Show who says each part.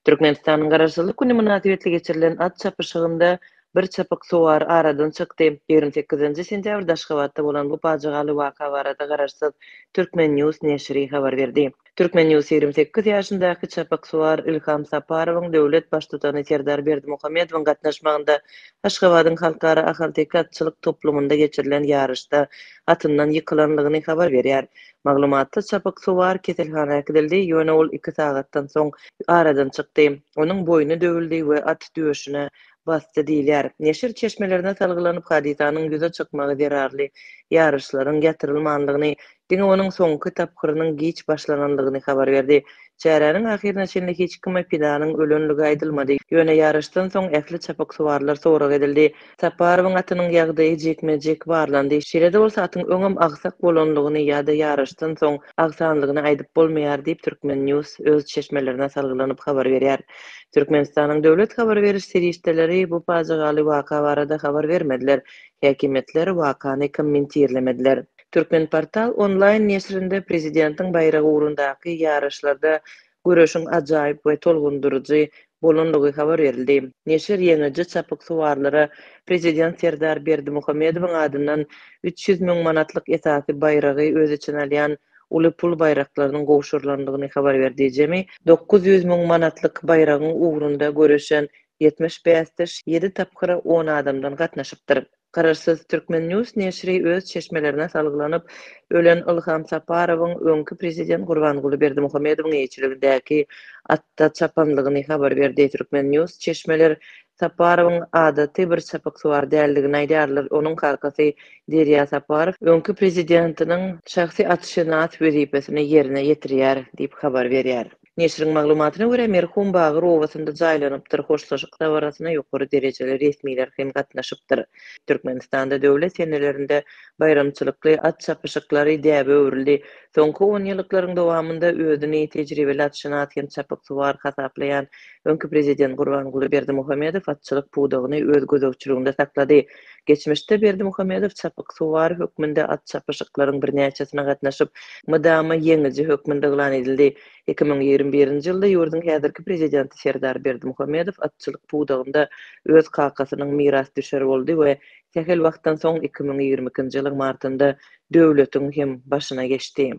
Speaker 1: Türkmenistanyň Garaşsyzlyk güni münasibetli geçirilen at çapyşygynda bir çapyk suwar aradan çykdy. 28-nji sentýabrda Aşgabatda bolan bu pajygaly waka barada Garaşsyz Türkmen News neşri habar berdi. Türkmen News 28 ýaşyndaky çapyk suwar Ilham Saparowyň döwlet baştutany Serdar Berdimuhammedowyň gatnaşmagynda Aşgabatyň halkara ahirki atçylyk toplumunda geçirilen ýarışda atyndan ýykylanlygyny habar berýär. Maglumatda çapyk suwar keselhanäge gidildi, ýöne ol 2 sagatdan soň aradan çykdy. Onuň boynu döwüldi we at döşüne bastı diýilýär. Neşir çeşmelerine salgylanyp hadisanyň ýüze çykmagy derarly ýarışlaryň getirilmanlygyny, diňe onuň soňky tapkyrynyň giç başlananlygyny habar berdi. Çäräniň ahyrynda şeýle hiç kime pidanyň ölenligi aýdylmady. Ýöne ýarışdan soň ähli çapyk suwarlar sorak edildi. Saparowyň atynyň ýagdaýy jekmejek barlandy. Şeýle-de bolsa atyň öňem agsak bolanlygyny ýa-da ýarışdan soň agsanlygyny aýdyp bolmaýar diýip Türkmen News öz çeşmelerine salgylanyp habar berýär. Türkmenistanyň döwlet habar beriş serişdeleri bu pajygaly waka barada habar bermediler. Häkimetler wakany kommentirlemediler. Türkmen portal online neşrinde prezidentiň bayragy ugrundaky ýarışlarda göreşiň ajaýyp we tolgundurjy bolanlygy habar berildi. Neşir ýeňeji çapyk suwarlara prezident Serdar Berdimuhammedowyň adyndan 300 000 manatlyk esasy bayragy öz içine alýan uly pul bayraklarynyň gowşurlandygyny habar berdi. Jemi 900 000 manatlyk bayragyň ugrunda göreşen 75 7 tapkyra 10 adamdan gatnaşypdyr. Garaşsyz Türkmen News neşri öz çeşmelerine salgylanyp ölen Ilham Saparowyň öňkü prezident Gurbanguly Berdimuhammedowyň ýeçiligindäki atda çapanlygyny habar berdi. Türkmen News çeşmeler Saparowyň adaty bir çapyk suwar däldigini aýdýarlar. Onuň kakasy Derýa Saparow öňkü prezidentiniň şahsy atşynat wezipesini ýerine ýetirýär diýip habar berýär. Neşriň maglumatyna görä merhum Bagyr owasynda jaýlanypdyr. Hoşlaşyk dawrasyna ýokary derejeli resmiler hem gatnaşypdyr. Türkmenistanda döwlet senelerinde bayramçylykly at çapyşyklary däbe öwrildi. Soňky 10 ýyllaryň dowamında özüni tejribeli atşynat hem çapyk suwar hasaplayan öňkü prezident Gurbanguly Berdimuhammedow atçylyk puwdagyny öz gözegçiliginde saklady. Geçmişde Berdimuhammedow çapyk suwar hökmünde at çapyşyklaryň birnäçesine gatnaşyp, mydama ýeňiji hökmünde glan edildi. 2021-nji ýylda ýurdun häzirki prezidenti Serdar Berdimuhammedow atçylyk puwdagynda öz kakasynyň miras düşeri boldy we tehel wagtdan soň 2022-nji ýylyň martynda döwletiň hem başyna geçdi.